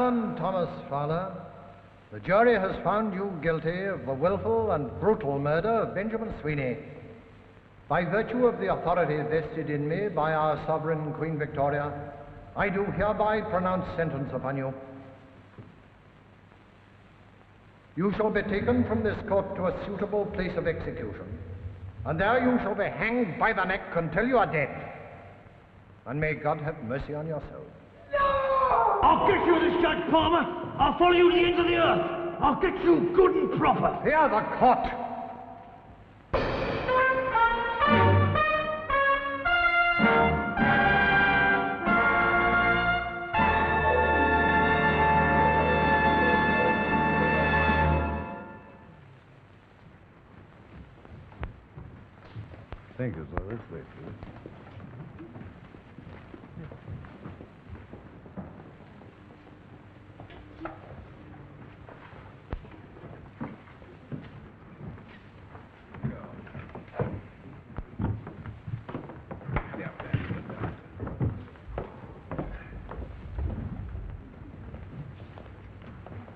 known Thomas Fowler, the jury has found you guilty of the willful and brutal murder of Benjamin Sweeney. By virtue of the authority vested in me by our sovereign Queen Victoria, I do hereby pronounce sentence upon you. You shall be taken from this court to a suitable place of execution, and there you shall be hanged by the neck until you are dead. And may God have mercy on your soul. No! I'll get you this, Judge Palmer. I'll follow you to the ends of the earth. I'll get you good and proper. Hear the court. Thank you, sir. This way, please.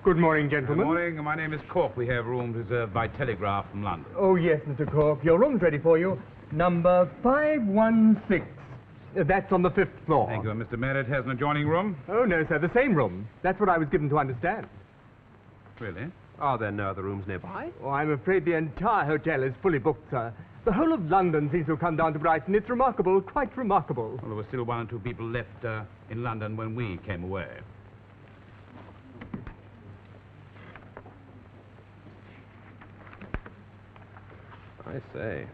Good morning, gentlemen. Good morning. My name is Cork. We have rooms reserved by telegraph from London. Oh, yes, Mr. Cork. Your room's ready for you. Number 516. That's on the 5th floor. Thank you. And Mr. Merritt has an adjoining room? Oh, no, sir. The same room. That's what I was given to understand. Really? Are there no other rooms nearby? Oh, I'm afraid the entire hotel is fully booked, sir. The whole of London seems to have come down to Brighton. It's remarkable, quite remarkable. Well, there were still 1 or 2 people left in London when we came away. I say.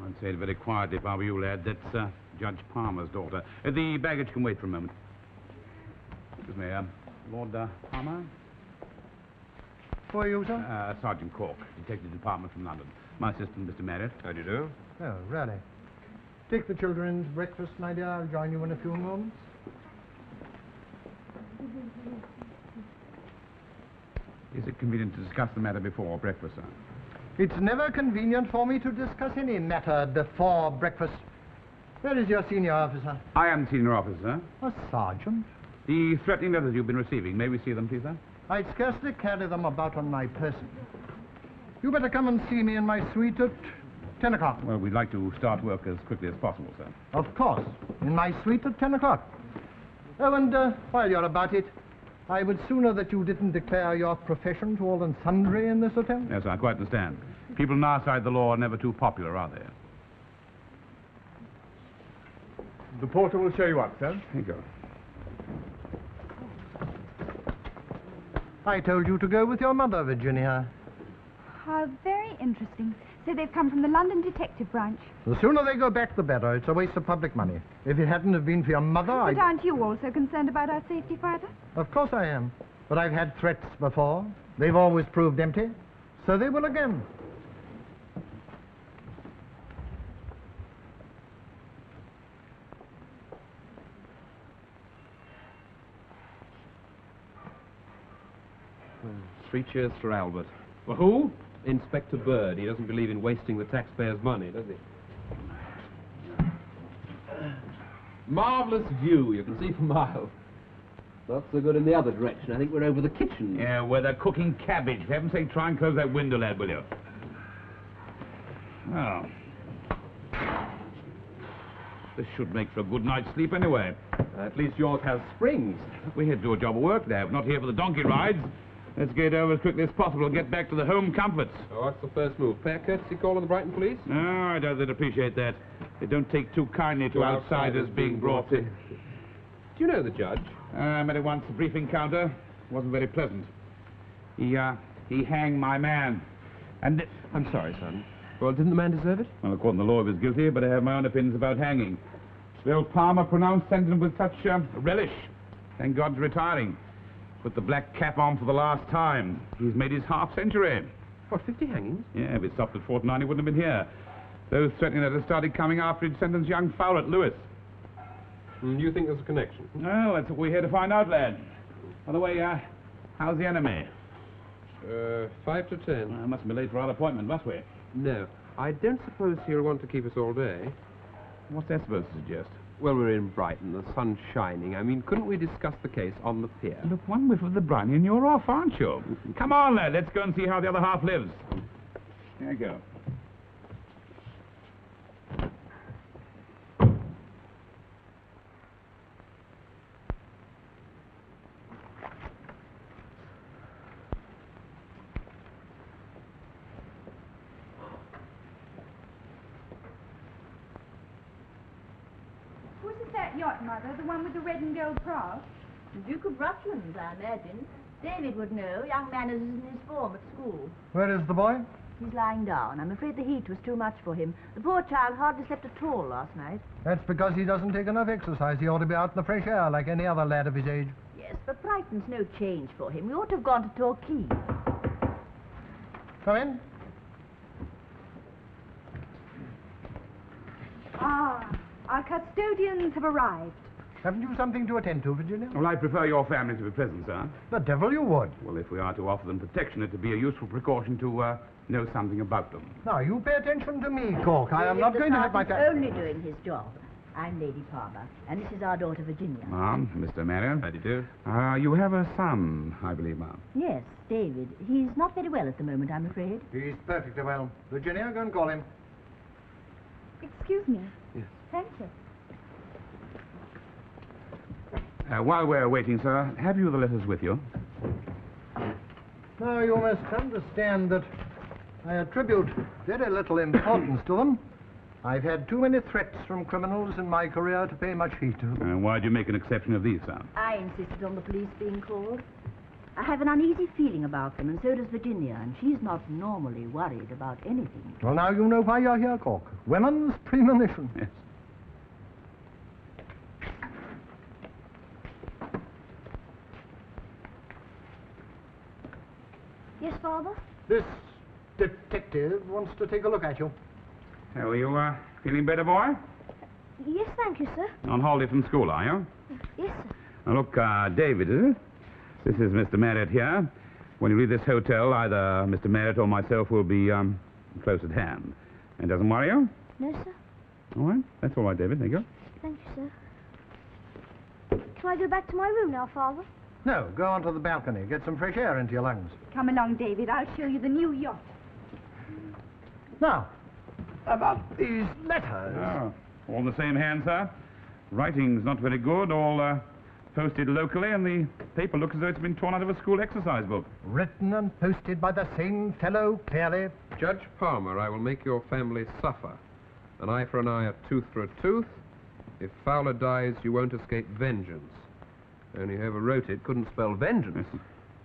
I'd say it very quietly if I were you, lad. That's Judge Palmer's daughter. The baggage can wait for a moment. Excuse me, Lord Palmer? Who are you, sir? Sergeant Cork, Detective Department from London. My assistant, Mr. Merritt. How do you do? Oh, really? Take the children's breakfast, my dear. I'll join you in a few moments. Is it convenient to discuss the matter before breakfast, sir? It's never convenient for me to discuss any matter before breakfast. Where is your senior officer? I am the senior officer. A sergeant? The threatening letters you've been receiving, may we see them, please, sir? I'd scarcely carry them about on my person. You better come and see me in my suite at 10 o'clock. Well, we'd like to start work as quickly as possible, sir. Of course. In my suite at 10 o'clock. Oh, and while you're about it, I would sooner that you didn't declare your profession to all and sundry in this hotel. Yes, I quite understand. People on our side of the law are never too popular, are they? The porter will show you up, sir. Thank you. I told you to go with your mother, Virginia. How very interesting. So they've come from the London Detective Branch. The sooner they go back, the better. It's a waste of public money. If it hadn't have been for your mother, But aren't you also concerned about our safety, Father? Of course I am. But I've had threats before. They've always proved empty. So they will again. Three cheers for Albert. For who? Inspector Bird. He doesn't believe in wasting the taxpayers' money, does he? Marvellous view. You can see for miles. Not so good in the other direction. I think we're over the kitchen. Yeah, where they're cooking cabbage. For heaven's sake, try and close that window, lad, will you? Oh. This should make for a good night's sleep anyway. At least yours has springs. We're here to do a job of work, lad. We're not here for the donkey rides. Let's get over as quickly as possible and get back to the home comforts. Oh, that's the first move. Pay a courtesy call on the Brighton police? No, I doubt they'd appreciate that. They don't take too kindly to outsiders being brought in. Do you know the judge? I met him once, a brief encounter. Wasn't very pleasant. He hanged my man. And... I'm sorry, son. Well, didn't the man deserve it? Well, according to the law, he was guilty, but I have my own opinions about hanging. Bill Palmer pronounced sentence with such relish. Thank God he's retiring. Put the black cap on for the last time. He's made his half-century. What, 50 hangings? Yeah, if it stopped at 49, he wouldn't have been here. Those threatening letters started coming after he'd sentenced young Fowler at Lewis. You think there's a connection? Well, that's what we're here to find out, lad. By the way, how's the enemy? 5 to 10. Mustn't be late for our appointment, must we? No. I don't suppose he'll want to keep us all day. What's that supposed to suggest? Well, we're in Brighton, the sun's shining. I mean, couldn't we discuss the case on the pier? Look, one whiff of the briny and you're off, aren't you? Come on, lad, let's go and see how the other half lives. There you go. Wasn't that yacht, Mother, the one with the red and gold prow? The Duke of Rutland's, I imagine. David would know. Young man is in his form at school. Where is the boy? He's lying down. I'm afraid the heat was too much for him. The poor child hardly slept at all last night. That's because he doesn't take enough exercise. He ought to be out in the fresh air like any other lad of his age. Yes, but Brighton's no change for him. We ought to have gone to Torquay. Come in. Ah, our custodians have arrived. Haven't you something to attend to, Virginia? Well, I prefer your family to be present, sir. The devil you would. Well, if we are to offer them protection, it would be a useful precaution to know something about them. Now, you pay attention to me, Cork. I am not The going to have my... sergeant's only doing his job. I'm Lady Palmer, and this is our daughter, Virginia. Ma'am, Mr. Marion. How do you do? You have a son, I believe, ma'am. Yes, David. He's not very well at the moment, I'm afraid. He's perfectly well. Virginia, go and call him. Excuse me. Yes. Thank you. While we're waiting, sir, have you the letters with you? Now, you must understand that I attribute very little importance to them. I've had too many threats from criminals in my career to pay much heed to. Why do you make an exception of these, sir? I insisted on the police being called. I have an uneasy feeling about them, and so does Virginia, and she's not normally worried about anything. Well, now you know why you're here, Cork. Women's premonition. Yes. Yes, Father? This detective wants to take a look at you. Are you feeling better, boy? Yes, thank you, sir. On holiday from school, are you? Yes, sir. Now, look, David, is it? This is Mr. Marriott here. When you leave this hotel, either Mr. Marriott or myself will be close at hand. And doesn't worry you? No, sir. All right. That's all right, David. Thank you. Thank you, sir. Can I go back to my room now, Father? No, go onto the balcony. Get some fresh air into your lungs. Come along, David. I'll show you the new yacht. Now, about these letters. Oh, all in the same hand, sir. Writing's not very good. All posted locally, and the paper looks as though it's been torn out of a school exercise book. Written and posted by the same fellow, clearly. Judge Palmer, I will make your family suffer. An eye for an eye, a tooth for a tooth. If Fowler dies, you won't escape vengeance. Only whoever wrote it couldn't spell vengeance.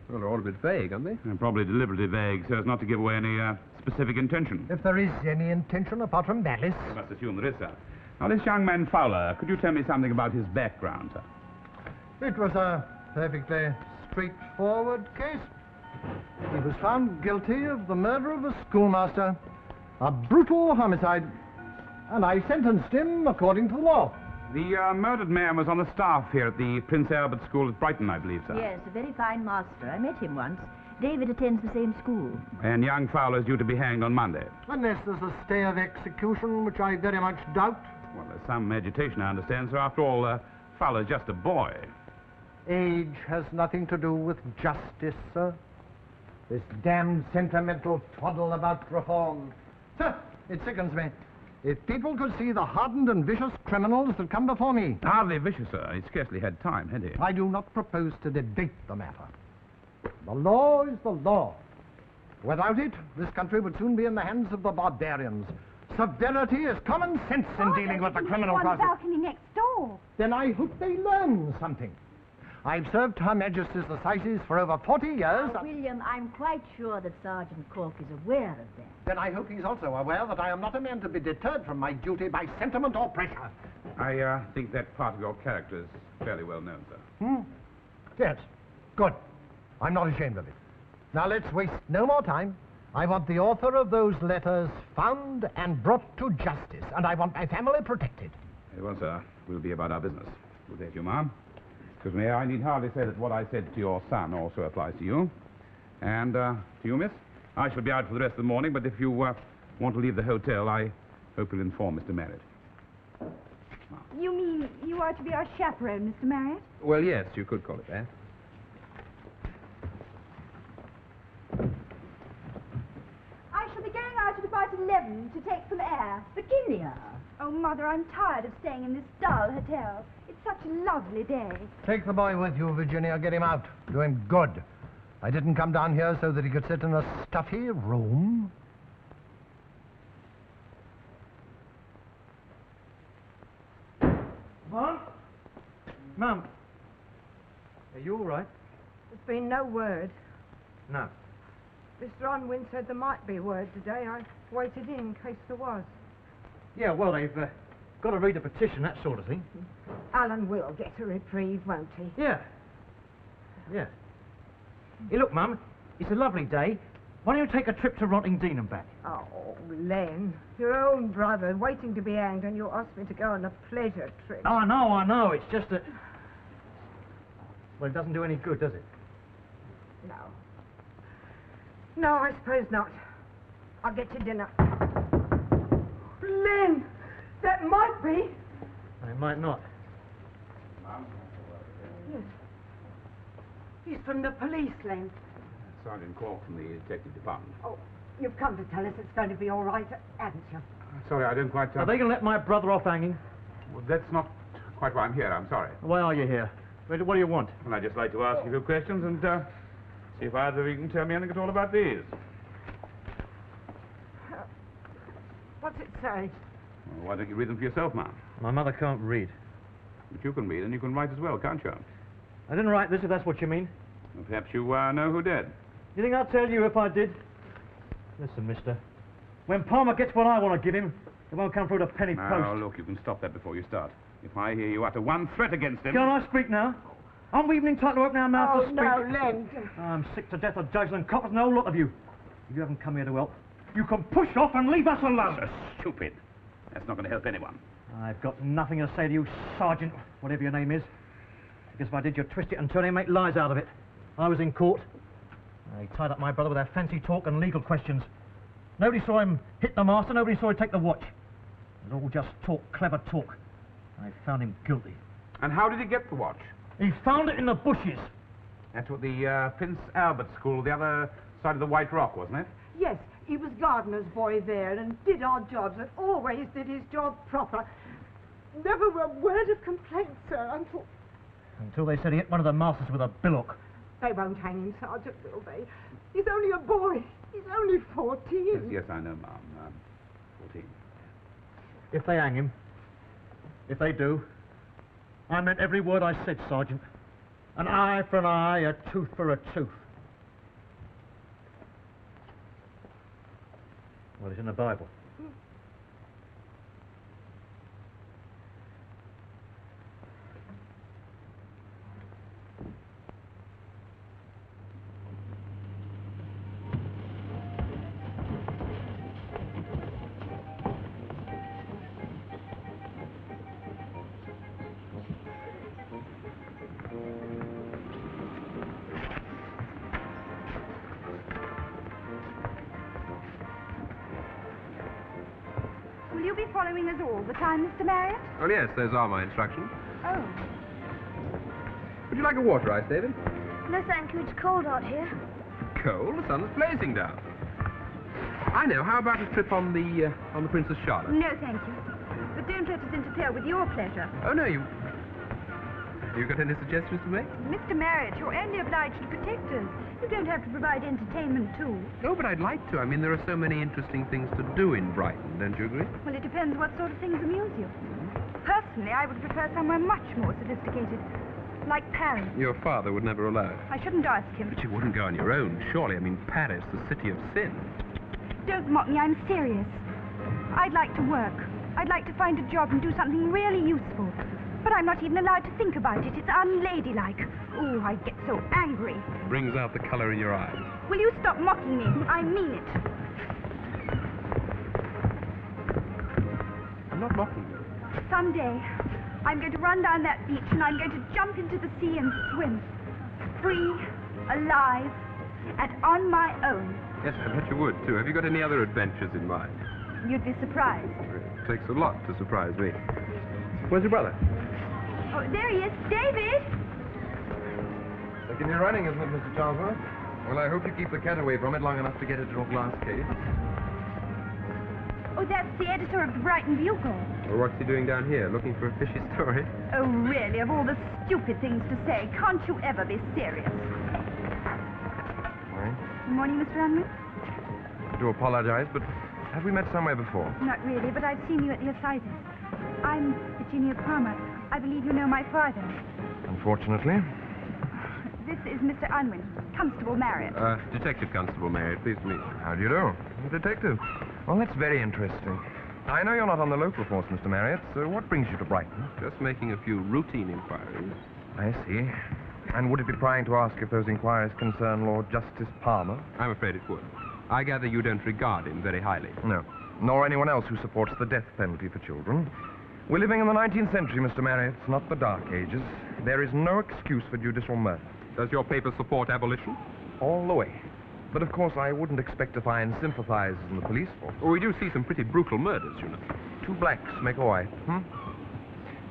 Well, they're all a bit vague, aren't they? And probably deliberately vague, so as not to give away any specific intention. If there is any intention apart from malice. I must assume there is, sir. Now, this young man Fowler, could you tell me something about his background, sir? It was a perfectly straightforward case. He was found guilty of the murder of a schoolmaster, a brutal homicide, and I sentenced him according to the law. The murdered man was on the staff here at the Prince Albert School at Brighton, I believe, sir. Yes, a very fine master. I met him once. David attends the same school. And young Fowler's due to be hanged on Monday. Unless there's a stay of execution, which I very much doubt. Well, there's some agitation, I understand, sir. After all, Fowler's just a boy. Age has nothing to do with justice, sir. This damned sentimental twaddle about reform. Sir, it sickens me. If people could see the hardened and vicious criminals that come before me. Hardly vicious, sir. He scarcely had time, had he? I do not propose to debate the matter. The law is the law. Without it, this country would soon be in the hands of the barbarians. Severity is common sense in dealing with the criminal on the process. balcony next door. Then I hope they learn something. I've served Her Majesty's Assizes for over 40 years. William, I'm quite sure that Sergeant Cork is aware of that. Then I hope he's also aware that I am not a man to be deterred from my duty by sentiment or pressure. I think that part of your character is fairly well known, sir. Yes. Good. I'm not ashamed of it. Now let's waste no more time. I want the author of those letters found and brought to justice, and I want my family protected. Very well, sir. We'll be about our business. Good day to you, ma'am. Excuse me, I need hardly say that what I said to your son also applies to you. And to you, miss. I shall be out for the rest of the morning, but if you want to leave the hotel, I hope you'll inform Mr. Merritt. You mean you are to be our chaperone, Mr. Marriott? Well, yes, you could call it that. I shall be going out at about 11 to take some air. Virginia! Oh, Mother, I'm tired of staying in this dull hotel. It's such a lovely day. Take the boy with you, Virginia. Get him out. Do him good. I didn't come down here so that he could sit in a stuffy room. Mom? Mum? Are you all right? There's been no word. No. Mr. Unwin said there might be word today. I waited in case there was. Yeah, well, they've got to read the petition, that sort of thing. Alan will get a reprieve, won't he? Yeah. Yeah. Hey, look, Mum, it's a lovely day. Why don't you take a trip to Rottingdean and back? Oh, Len, your own brother waiting to be hanged, and you asked me to go on a pleasure trip. Oh, I know. It's just that... Well, it doesn't do any good, does it? No. No, I suppose not. I'll get you dinner. Len, that might be. It might not. Yes. He's from the police, Len. Sergeant Cork from the detective department. Oh, you've come to tell us it's going to be all right, haven't you? Sorry, I don't quite... Are they going to let my brother off hanging? Well, that's not quite why I'm here. I'm sorry. Why are you here? What do you want? Well, I'd just like to ask you a few questions and see if either of you can tell me anything at all about these. What's it say? Well, why don't you read them for yourself, ma'am? My mother can't read. But you can read and you can write as well, can't you? I didn't write this, if that's what you mean. Well, perhaps you know who did. You think I'd tell you if I did? Listen, mister. When Palmer gets what I want to give him, it won't come through the penny Now, post. look, you can stop that before you start. If I hear you utter one threat against him... Can't I speak now? Aren't we even entitled to open our mouth to speak? No, Len. I'm sick to death of judges and coppers and the whole lot of you. You haven't come here to help. You can push off and leave us alone. So stupid. That's not going to help anyone. I've got nothing to say to you, Sergeant, whatever your name is. Because if I did, you'd twist it and turn it and make lies out of it. I was in court. They tied up my brother with their fancy talk and legal questions. Nobody saw him hit the master, nobody saw him take the watch. It was all just talk, clever talk. I found him guilty. And how did he get the watch? He found it in the bushes. That's what the Prince Albert School, the other side of the White Rock, wasn't it? Yes, he was gardener's boy there and did odd jobs and always did his job proper. Never a word of complaint, sir, Until they said he hit one of the masters with a billock. They won't hang him, Sergeant, will they? He's only a boy. He's only 14. Yes, I know, ma'am. 14. If they hang him, if they do, I meant every word I said, Sergeant. An eye for an eye, a tooth for a tooth. Well, it's in the Bible. Will you be following us all the time, Mr. Marriott? Well, yes, those are my instructions. Oh. Would you like a water ice, David? No, thank you. It's cold out here. Cold? The sun's blazing down. I know. How about a trip on the Princess Charlotte? No, thank you. But don't let us interfere with your pleasure. Oh, no, you got any suggestions to make? Mr. Marriott, you're only obliged to protect us. You don't have to provide entertainment, too. No, but I'd like to. I mean, there are so many interesting things to do in Brighton, don't you agree? Well, it depends what sort of things amuse you. Personally, I would prefer somewhere much more sophisticated. Like Paris. Your father would never allow it. I shouldn't ask him. But you wouldn't go on your own, surely. I mean, Paris, the city of sin. Don't mock me, I'm serious. I'd like to work. I'd like to find a job and do something really useful. But I'm not even allowed to think about it. It's unladylike. Oh, I get so angry. Brings out the colour in your eyes. Will you stop mocking me? I mean it. I'm not mocking you. Someday, I'm going to run down that beach and I'm going to jump into the sea and swim. Free, alive, and on my own. Yes, I bet you would, too. Have you got any other adventures in mind? You'd be surprised. It takes a lot to surprise me. Where's your brother? Oh, there he is. David! Taking you running, isn't it, Mr. Charlesworth? Well, I hope you keep the cat away from it long enough to get it into a glass case. Oh, that's the editor of the Brighton Bugle. Well, what's he doing down here? Looking for a fishy story? Oh, really? Of all the stupid things to say, can't you ever be serious? Morning. Good morning, Mr. Hangman. I do apologize, but have we met somewhere before? Not really, but I've seen you at the assizes. I'm Virginia Palmer. I believe you know my father. Unfortunately. This is Mr. Unwin, Constable Marriott. Detective Constable Marriott. Pleased to meet you. How do you do? Detective. Well, that's very interesting. I know you're not on the local force, Mr. Marriott, so what brings you to Brighton? Just making a few routine inquiries. I see. And would it be prying to ask if those inquiries concern Lord Justice Palmer? I'm afraid it would. I gather you don't regard him very highly. No. Nor anyone else who supports the death penalty for children. We're living in the 19th century, Mr. Marriott, not the Dark Ages. There is no excuse for judicial murder. Does your paper support abolition? All the way. But of course, I wouldn't expect to find sympathizers in the police force. Well, we do see some pretty brutal murders, you know. 2 blacks make a white,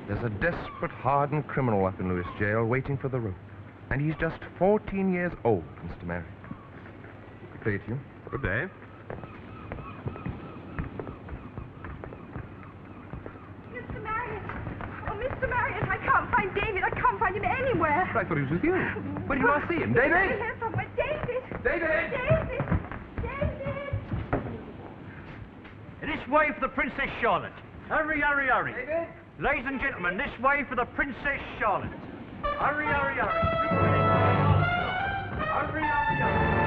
There's a desperate, hardened criminal up in Lewis jail waiting for the rope. And he's just 14 years old, Mr. Marriott. Good day to you. Good day. Mr. Marriott! Oh, Mr. Marriott, I can't find David. I can't find him anywhere. I thought he was with you. Where did you last see him? He's David? here somewhere. David! David! David! David! This way for the Princess Charlotte. Hurry, hurry, hurry. David? Ladies and gentlemen, this way for the Princess Charlotte. Hurry, hurry, hurry. Hurry, hurry, hurry.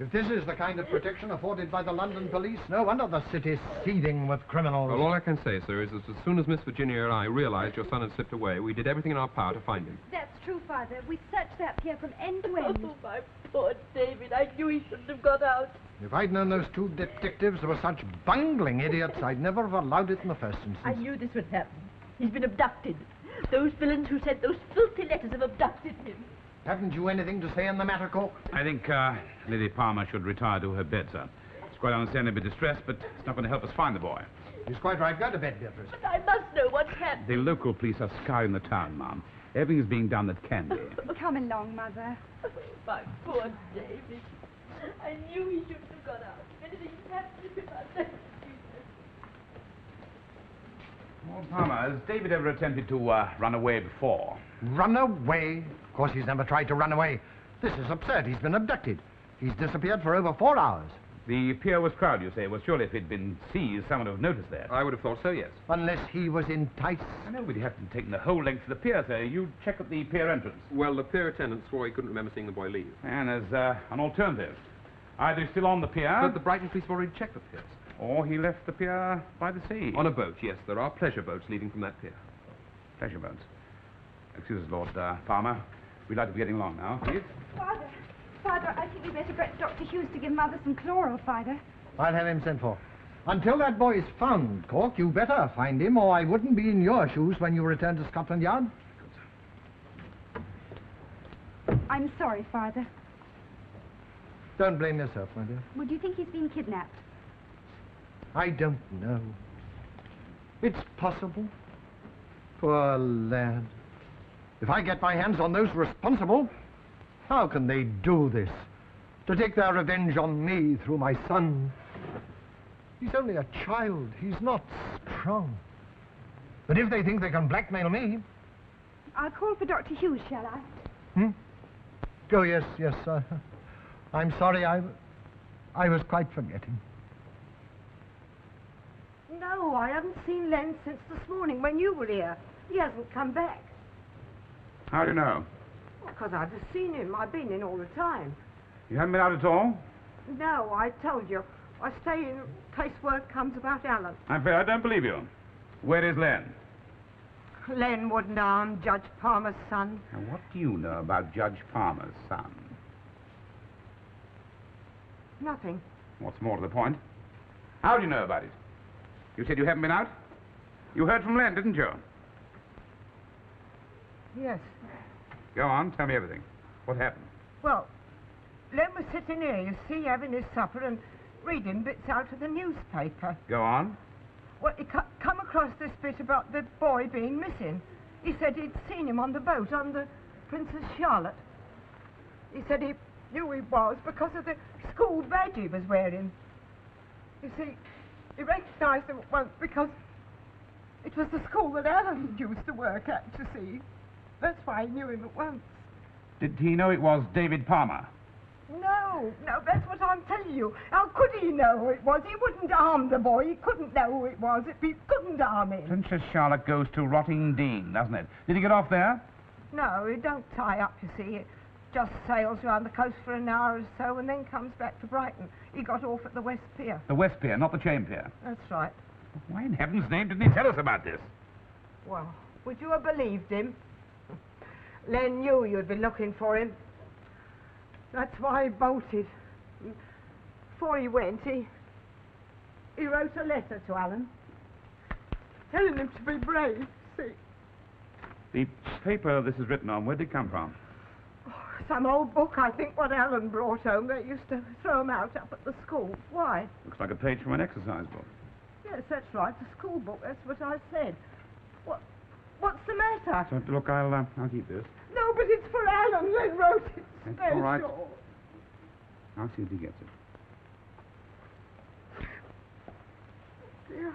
If this is the kind of protection afforded by the London police, no wonder the city's seething with criminals. Well, all I can say, sir, is that as soon as Miss Virginia and I realized your son had slipped away, we did everything in our power to find him. That's true, Father. We searched that pier from end to end. Oh, my poor David. I knew he shouldn't have got out. If I'd known those 2 detectives were such bungling idiots, I'd never have allowed it in the first instance. I knew this would happen. He's been abducted. Those villains who sent those filthy letters have abducted him. Haven't you anything to say in the matter, Cork? I think Lady Palmer should retire to her bed, sir. It's quite understandably distressed, but it's not going to help us find the boy. He's quite right. Go to bed, Beatrice. But I must know what's happened. The local police are scouring the town, ma'am. Everything is being done that can be. Come along, Mother. Oh, my poor David. I knew he shouldn't have got out. If anything happened to him, I'd never do this. Lord Palmer, has David ever attempted to run away before? Run away? Of course he's never tried to run away. This is absurd. He's been abducted. He's disappeared for over 4 hours. The pier was crowded, you say. Well, surely if he'd been seized, someone would have noticed that. I would have thought so, yes. Unless he was enticed. I know, but he hadn't taken the whole length of the pier, sir. You check at the pier entrance. Well, the pier attendant swore he couldn't remember seeing the boy leave. And as an alternative, either he's still on the pier... But the Brighton police have already checked the piers. Or he left the pier by the sea. On a boat, yes. There are pleasure boats leaving from that pier. Pleasure boats. Excuse us, Lord Palmer. We'd like to be getting along now, please. Father, I think we'd better get Dr. Hughes to give Mother some chloral, Father. I'll have him sent for. Until that boy is found, Cork, you better find him, or I wouldn't be in your shoes when you return to Scotland Yard. I'm sorry, Father. Don't blame yourself, my dear. Would you think he's been kidnapped? I don't know. It's possible. Poor lad. If I get my hands on those responsible, how can they do this? To take their revenge on me through my son. He's only a child. He's not strong. But if they think they can blackmail me... I'll call for Dr. Hughes, shall I? Oh, yes. I'm sorry. I was quite forgetting. No, I haven't seen Len since this morning when you were here. He hasn't come back. How do you know? Because I've just seen him. I've been in all the time. You haven't been out at all? No, I told you. I stay in case word comes about Alan. I'm afraid I don't believe you. Where is Len? Len wouldn't harm Judge Palmer's son. Now, what do you know about Judge Palmer's son? Nothing. What's more to the point? How do you know about it? You said you haven't been out? You heard from Len, didn't you? Yes. Go on, tell me everything. What happened? Well, Len was sitting here, you see, having his supper and reading bits out of the newspaper. Go on. Well, he come across this bit about the boy being missing. He said he'd seen him on the boat on the Princess Charlotte. He said he knew he was because of the school badge he was wearing. You see, he recognised him at once because it was the school that Alan used to work at, you see. That's why he knew him at once. Did he know it was David Palmer? No, that's what I'm telling you. How could he know who it was? He wouldn't harm the boy. He couldn't know who it was. He couldn't harm him. Princess Charlotte goes to Rottingdean, doesn't it? Did he get off there? No, he don't tie up, you see. It just sails round the coast for an hour or so and then comes back to Brighton. He got off at the West Pier. The West Pier, not the Chain Pier. That's right. Why in heaven's name didn't he tell us about this? Well, would you have believed him? Len knew you'd be looking for him. That's why he bolted. Before he went, he wrote a letter to Alan, telling him to be brave, see. The paper this is written on, where did it come from? Oh, some old book, I think, what Alan brought home. They used to throw them out up at the school. Why? Looks like a page from an exercise book. Yes, that's right, the school book. That's what I said. What's the matter? So, look, I'll keep this. No, but it's for Alan. Len wrote it. That's all right. I'll see if he gets it. Dear.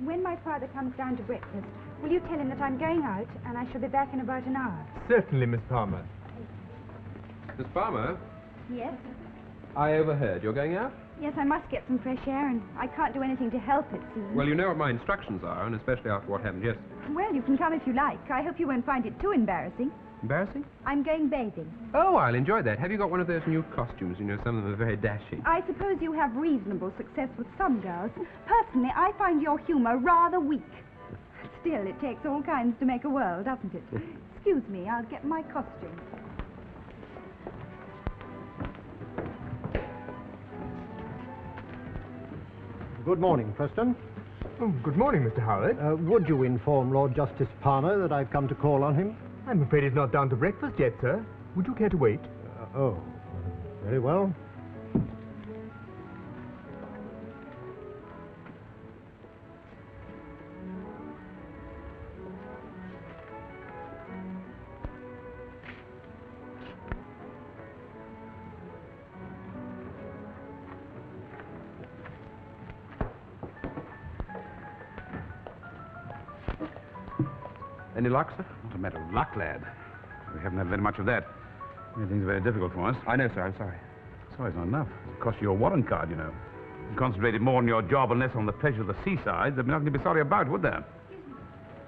When my father comes down to breakfast, will you tell him that I'm going out and I shall be back in about an hour? Certainly, Miss Palmer. Miss Palmer, Yes? I overheard you're going out? Yes, I must get some fresh air, and I can't do anything to help it, seems. Well, you know what my instructions are, and especially after what happened yesterday. Well, you can come if you like. I hope you won't find it too embarrassing. Embarrassing? I'm going bathing. Oh, I'll enjoy that. Have you got one of those new costumes? You know, some of them are very dashing. I suppose you have reasonable success with some girls. Personally, I find your humor rather weak. Still, it takes all kinds to make a world, doesn't it? Excuse me, I'll get my costume. Good morning, Preston. Oh, good morning, Mr. Howard. Would you inform Lord Justice Palmer that I've come to call on him? I'm afraid he's not down to breakfast yet, sir. Would you care to wait? Very well. Any luck, sir? Not a matter of luck, lad. We haven't had very much of that. Everything's very difficult for us. I know, sir. I'm sorry. Sorry, it's not enough. It cost you your warrant card, you know. If you concentrated more on your job and less on the pleasure of the seaside, there'd be nothing to be sorry about, would there?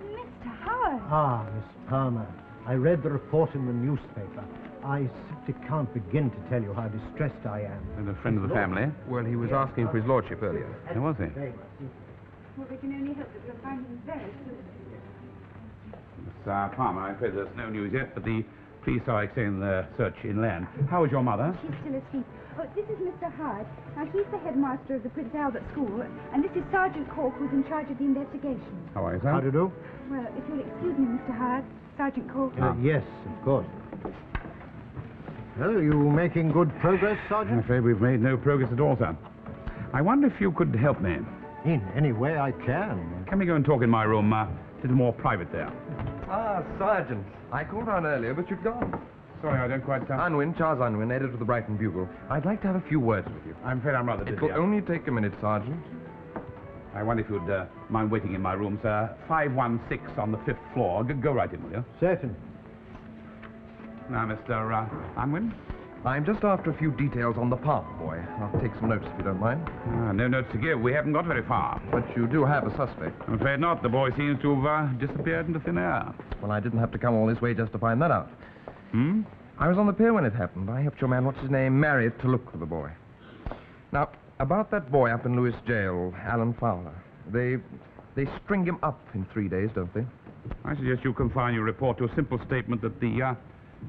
Mr. Howard. Ah, Miss Palmer. I read the report in the newspaper. I simply can't begin to tell you how distressed I am. And a friend of the family. Well, he was asking for his lordship earlier. Who was he? Well, we can only hope that we'll find him very soon. Miss Palmer, I'm afraid there's no news yet, but the police are extending their search inland. How is your mother? She's still asleep. Oh, this is Mr. Howard. Now, he's the headmaster of the Prince Albert School, and this is Sergeant Cork, who's in charge of the investigation. How are you, sir? How do you do? Well, if you'll excuse me, Mr. Howard, Sergeant Cork. Yes, of course. Well, are you making good progress, Sergeant? I'm afraid we've made no progress at all, sir. I wonder if you could help me. In any way I can. Can we go and talk in my room? A little more private there. Ah, Sergeant. I called on earlier, but you'd gone. Sorry, I don't quite... Unwin, Charles Unwin, editor of the Brighton Bugle. I'd like to have a few words with you. I'm afraid I'm rather busy. It will only take a minute, Sergeant. I wonder if you'd mind waiting in my room, sir. 516 on the 5th floor. Go right in, will you? Certainly. Now, Mr. Unwin? I'm just after a few details on the Palmer boy. I'll take some notes if you don't mind. No notes to give. We haven't got very far. But you do have a suspect. I'm afraid not. The boy seems to have disappeared into thin air. Well, I didn't have to come all this way just to find that out. I was on the pier when it happened. I helped your man, what's his name, Marriott, to look for the boy. Now, about that boy up in Lewis jail, Alan Fowler. They string him up in 3 days, don't they? I suggest you confine your report to a simple statement that the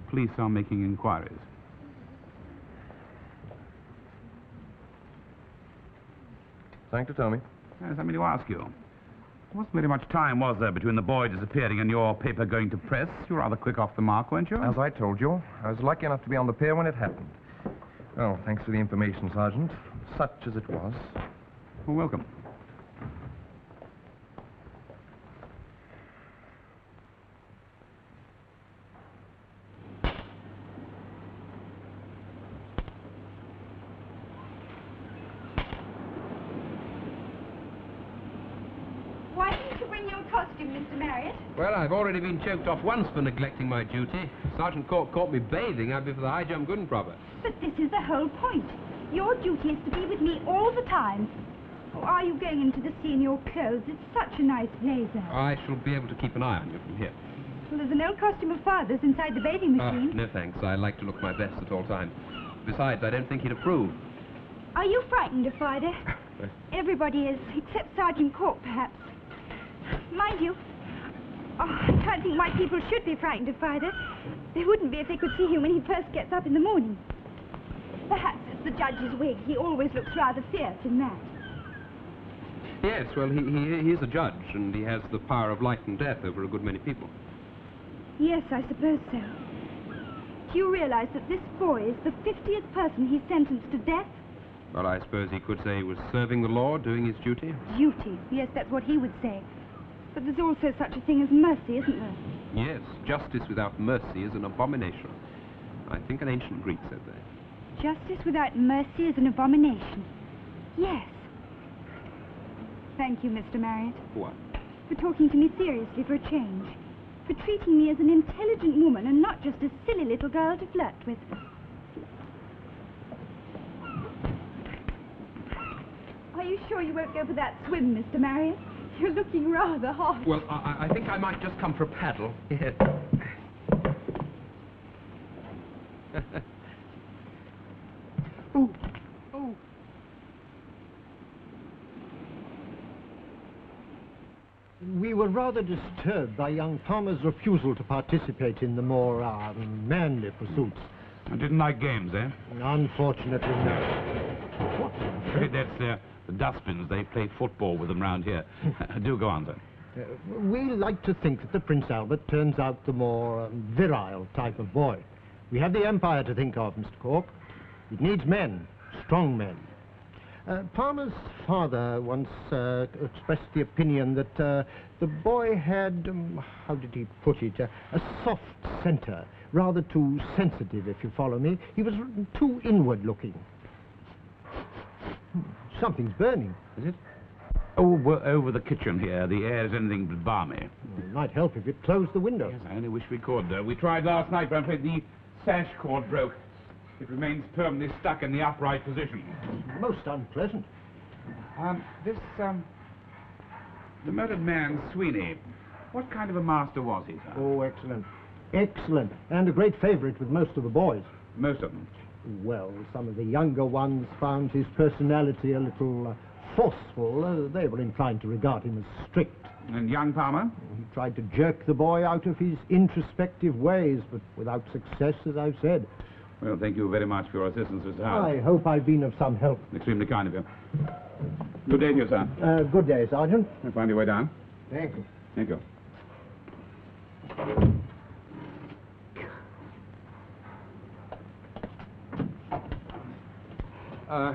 police are making inquiries. Something to tell me? Yes, I mean to ask you. Wasn't very much time, was there, between the boy disappearing and your paper going to press? You were rather quick off the mark, weren't you? As I told you, I was lucky enough to be on the pier when it happened. Well, thanks for the information, Sergeant. Such as it was. Well, welcome. Why didn't you bring your costume, Mr. Marriott? Well, I've already been choked off once for neglecting my duty. Sergeant Cork caught me bathing. I'd be for the high jump good and proper. But this is the whole point. Your duty is to be with me all the time. Or are you going into the sea in your clothes? It's such a nice blazer. I shall be able to keep an eye on you from here. Well, there's an old costume of Father's inside the bathing machine. No thanks. I like to look my best at all times. Besides, I don't think he'd approve. Are you frightened of Father? Everybody is, except Sergeant Cork, perhaps. Mind you, I can't think why people should be frightened of Father. They wouldn't be if they could see him when he first gets up in the morning. Perhaps it's the judge's wig. He always looks rather fierce in that. Yes, well, he is a judge, and he has the power of life and death over a good many people. Yes, I suppose so. Do you realize that this boy is the 50th person he's sentenced to death? Well, I suppose he could say he was serving the law, doing his duty. Duty. Yes, that's what he would say. But there's also such a thing as mercy, isn't there? Yes, justice without mercy is an abomination. I think an ancient Greek said that. Justice without mercy is an abomination. Yes. Thank you, Mr. Marriott. What? For talking to me seriously for a change. For treating me as an intelligent woman and not just a silly little girl to flirt with. Are you sure you won't go for that swim, Mr. Marriott? You're looking rather hot. Well, I think I might just come for a paddle. Yes. Oh. Oh. We were rather disturbed by young Palmer's refusal to participate in the more manly pursuits. I didn't like games, eh? Unfortunately, no. What? That's the dustbins. They play football with them round here. Do go on, sir. We like to think that the Prince Albert turns out the more virile type of boy. We have the Empire to think of, Mr. Cork. It needs men, strong men. Palmer's father once expressed the opinion that the boy had, how did he put it, a soft centre, rather too sensitive, if you follow me. He was too inward-looking. Something's burning. Is it? Oh, we're over the kitchen here. The air is anything but balmy. Well, it might help if it closed the window. Yes, I only wish we could. We tried last night, but I'm afraid the sash cord broke. It remains permanently stuck in the upright position. Most unpleasant. The murdered man, Sweeney, what kind of a master was he, sir? Oh, excellent. Excellent. And a great favourite with most of the boys. Most of them? Well, some of the younger ones found his personality a little forceful. They were inclined to regard him as strict. And young Palmer? He tried to jerk the boy out of his introspective ways, but without success, as I've said. Well, thank you very much for your assistance, Mr. Howard. I hope I've been of some help. Extremely kind of you. Good day to you, sir. Good day, Sergeant. Find your way down. Thank you. Thank you.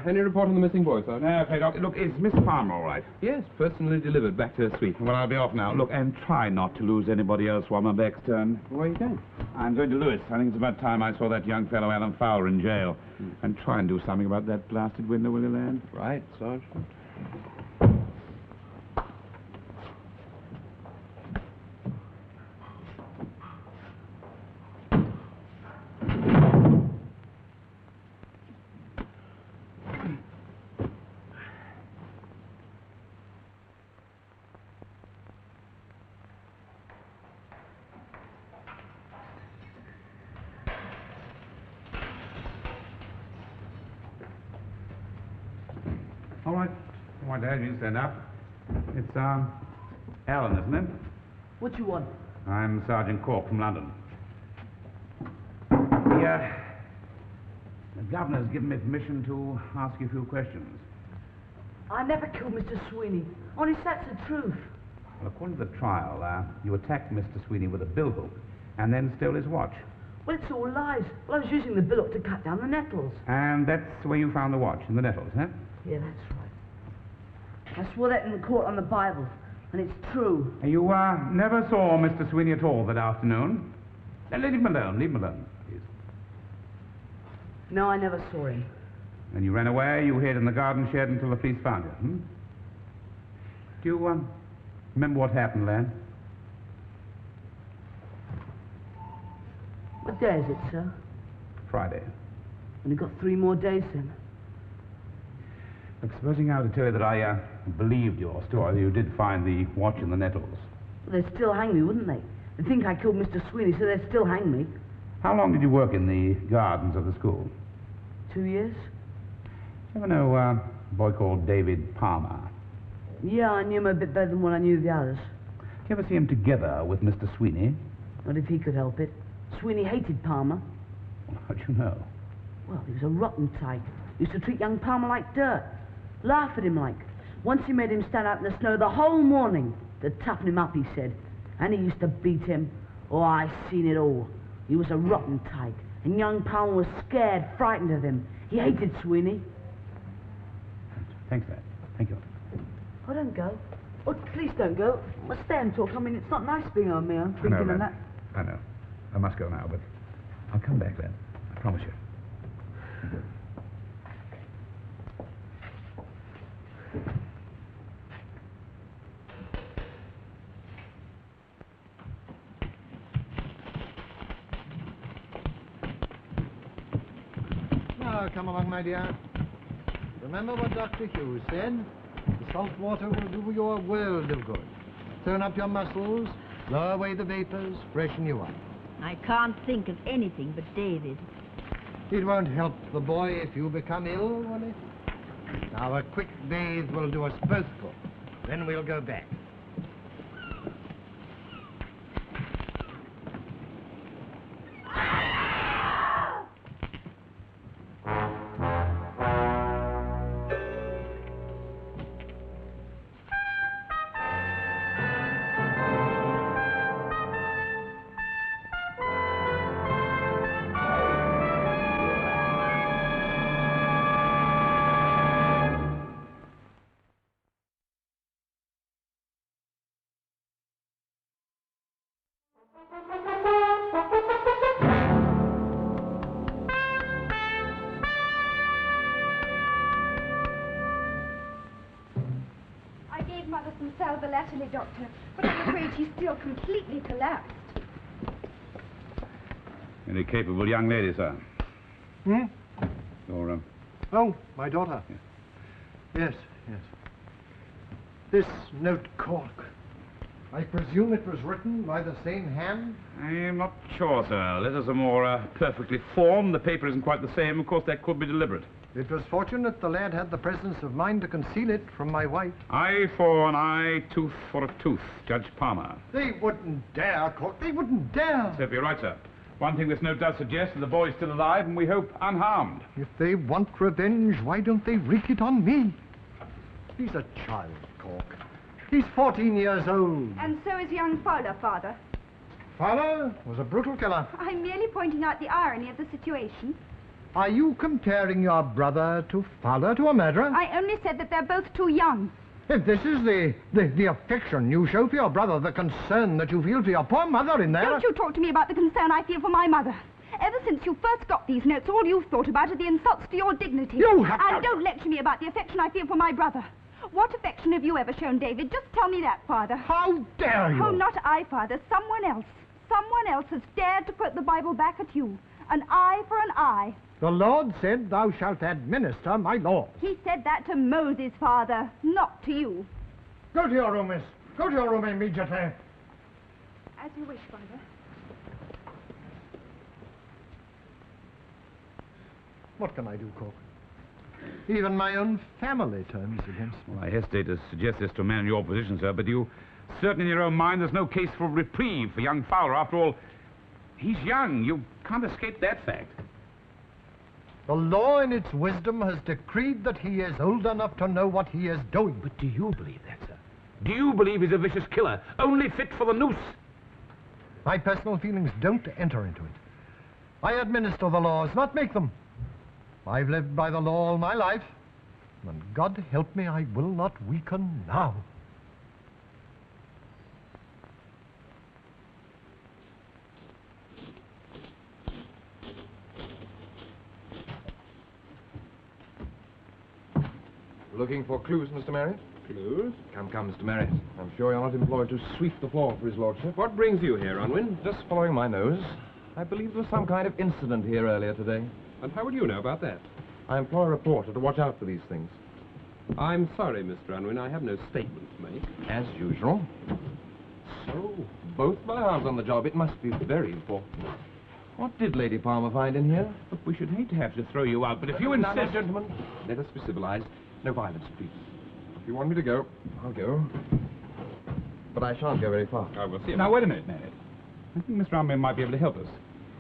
Any report on the missing boy, sir? No, okay, Doc. Look, is Miss Palmer all right? Yes, personally delivered back to her suite. Well, I'll be off now. Look, and try not to lose anybody else while my back's turned. Where are you going? I'm going to Lewis. I think it's about time I saw that young fellow, Alan Fowler, in jail. And try and do something about that blasted window, will you, lad? Right, Sergeant. Right, Dad, you stand up. It's, Alan, isn't it? What you want? I'm Sergeant Cork from London. The governor's given me permission to ask you a few questions. I never killed Mr. Sweeney. Honest, that's the truth. Well, according to the trial, you attacked Mr. Sweeney with a billhook and then stole his watch. Well, it's all lies. Well, I was using the billock to cut down the nettles. And that's where you found the watch, in the nettles, huh? Yeah, that's right. I swore that in the court on the Bible, and it's true. You, never saw Mr. Sweeney at all that afternoon? Then leave him alone, please. No, I never saw him. And you ran away, you hid in the garden shed until the police found you, hmm? Do you, remember what happened, lad? What day is it, sir? Friday. Only got 3 more days, then. Look, supposing I were to tell you that I, believed your story, you did find the watch in the nettles. Well, they'd still hang me, wouldn't they? They think I killed Mr. Sweeney, so they'd still hang me. How long did you work in the gardens of the school? 2 years. You ever know a boy called David Palmer? Yeah, I knew him a bit better than what I knew the others. Did you ever see him together with Mr. Sweeney? Not if he could help it. Sweeney hated Palmer. Well, how'd you know? Well, he was a rotten tyke. Used to treat young Palmer like dirt. Laugh at him like. Once he made him stand out in the snow the whole morning to toughen him up, he said. And he used to beat him. Oh, I seen it all. He was a rotten tyke. And young Palmer was scared, frightened of him. He hated Sweeney. Thanks, lad. Thank you. Oh, don't go. Oh, please don't go. Let's stay and talk. I mean, it's not nice being on me. I'm I know, thinking of lad. that. I know. I must go now, but I'll come back, lad. I promise you. Now, come along, my dear. Remember what Dr. Hughes said? The salt water will do you a world of good. Turn up your muscles, blow away the vapors, freshen you up. I can't think of anything but David. It won't help the boy if you become ill, will it? Now, a quick bathe will do us both good. Then we'll go back. I gave Mother some sal volatile, Doctor, but I'm afraid she's still completely collapsed. Very capable young lady, sir. Hmm? Your, Oh, my daughter. Yes, yes. This note, Cork. I presume it was written by the same hand? I'm not sure, sir. Letters are more perfectly formed. The paper isn't quite the same. Of course, that could be deliberate. It was fortunate the lad had the presence of mind to conceal it from my wife. Eye for an eye, tooth for a tooth, Judge Palmer. They wouldn't dare, Cork. They wouldn't dare. Sir, you're right, sir. One thing this note does suggest is the boy's still alive, and we hope unharmed. If they want revenge, why don't they wreak it on me? He's a child, Cork. He's 14 years old. And so is young Fowler, Father. Fowler was a brutal killer. I'm merely pointing out the irony of the situation. Are you comparing your brother to Fowler, to a murderer? I only said that they're both too young. If this is the affection you show for your brother, the concern that you feel for your poor mother in there... Don't you talk to me about the concern I feel for my mother. Ever since you first got these notes, all you've thought about are the insults to your dignity. You have... And don't lecture me about the affection I feel for my brother. What affection have you ever shown, David? Just tell me that, Father. How dare you? Oh, not I, Father. Someone else. Someone else has dared to quote the Bible back at you. An eye for an eye. The Lord said, thou shalt administer my law. He said that to Moses, Father, not to you. Go to your room, miss. Go to your room immediately. As you wish, Father. What can I do, Cork? Even my own family turns against me. Well, I hesitate to suggest this to a man in your position, sir, but you certain in your own mind there's no case for reprieve for young Fowler. After all, he's young. You can't escape that fact. The law in its wisdom has decreed that he is old enough to know what he is doing. But do you believe that, sir? Do you believe he's a vicious killer, only fit for the noose? My personal feelings don't enter into it. I administer the laws, not make them. I've lived by the law all my life, and God help me, I will not weaken now. Looking for clues, Mr. Marriott? Clues? Come, Mr. Marriott. I'm sure you're not employed to sweep the floor for his lordship. What brings you here, Unwin? Just following my nose. I believe there was some kind of incident here earlier today. And how would you know about that? I employ a reporter to watch out for these things. I'm sorry, Mr. Unwin. I have no statement to make. As usual. So, both my arms on the job. It must be very important. What did Lady Palmer find in here? Look, we should hate to have to throw you out, but if you insist... Now, gentlemen, let us be civilized. No violence, please. If you want me to go, I'll go. But I shan't go very far. I will see. Now, wait a minute, Marriott. I think Mr. Hangman might be able to help us.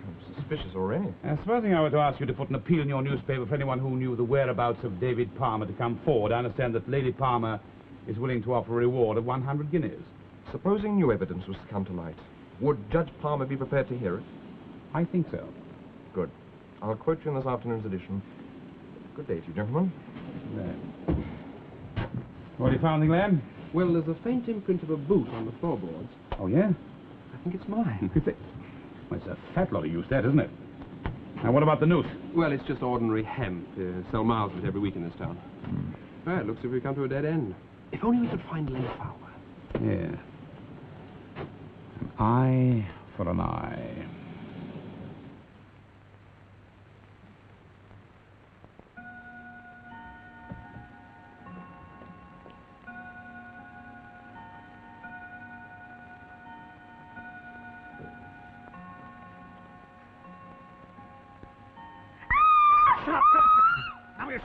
I'm suspicious already. Supposing I were to ask you to put an appeal in your newspaper for anyone who knew the whereabouts of David Palmer to come forward. I understand that Lady Palmer is willing to offer a reward of 100 guineas. Supposing new evidence was to come to light, would Judge Palmer be prepared to hear it? I think so. Good. I'll quote you in this afternoon's edition. Good day to you, gentlemen. There. What have you found, lad? Well, there's a faint imprint of a boot on the floorboards. Oh, yeah? I think it's mine. Well, it's a fat lot of use, that, isn't it? Now, what about the noose? Well, it's just ordinary hemp. Sell miles of it every week in this town. Well, it looks as if we come to a dead end. If only we could find Lady Fowler. Yeah. An eye for an eye.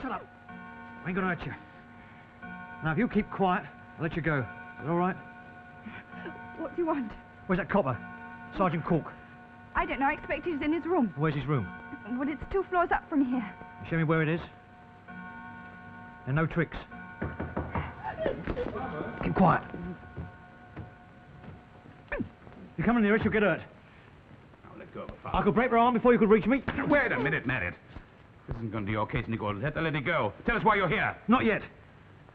Shut up. I ain't gonna hurt you. Now, if you keep quiet, I'll let you go. Is that all right? What do you want? Where's that copper? Sergeant Cork. I don't know. I expect he's in his room. Where's his room? Well, it's 2 floors up from here. You show me where it is. And no tricks. Keep quiet. If you come near us, you'll get hurt. Now, let go of the father. I could break her arm before you could reach me. Wait a minute, Marriott. This isn't going to be your case, Nicholas. Let it go. Tell us why you're here. Not yet.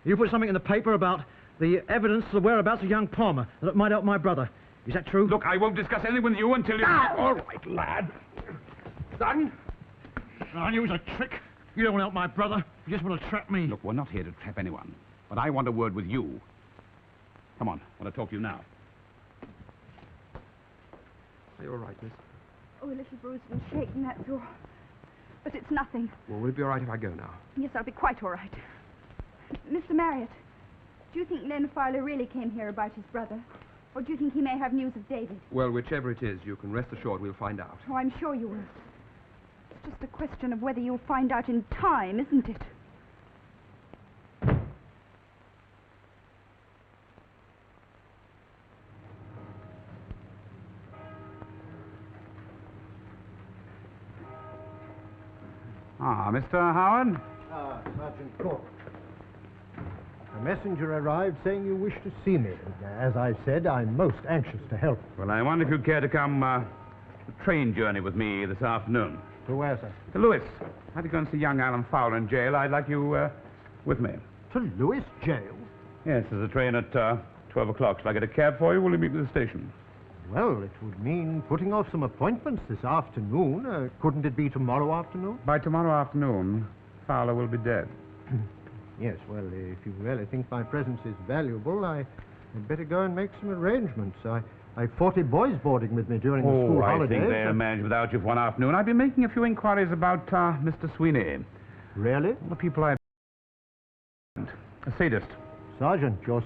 You put something in the paper about the evidence of the whereabouts of young Palmer that might help my brother. Is that true? Look, I won't discuss anything with you until you... All right, lad. Son? I knew it was a trick. You don't want to help my brother. You just want to trap me. Look, we're not here to trap anyone. But I want a word with you. Come on. I want to talk to you now. Are you all right, miss? Oh, a little bruised and shaken, that's all. But it's nothing. Well, will it be all right if I go now? Yes, I'll be quite all right. Mr. Marriott, do you think Len Fowler really came here about his brother? Or do you think he may have news of David? Well, whichever it is, you can rest assured we'll find out. Oh, I'm sure you will. It's just a question of whether you'll find out in time, isn't it? Ah, Mr. Howard? Sergeant Cork. A messenger arrived saying you wish to see me. As I said, I'm most anxious to help. Well, I wonder if you'd care to come a train journey with me this afternoon. To where, sir? To Lewis. I had to go and see young Alan Fowler in jail. I'd like you with me. To Lewis jail? Yes, there's a train at 12 o'clock. Shall I get a cab for you? Will you meet me at the station? Well, it would mean putting off some appointments this afternoon. Couldn't it be tomorrow afternoon? By tomorrow afternoon, Fowler will be dead. Yes, well, if you really think my presence is valuable, I'd better go and make some arrangements. I've 40 boys boarding with me during the school holidays. I think they'll manage without you for one afternoon. I've been making a few inquiries about Mr. Sweeney. Really? The people I've... A sadist. Sergeant, you're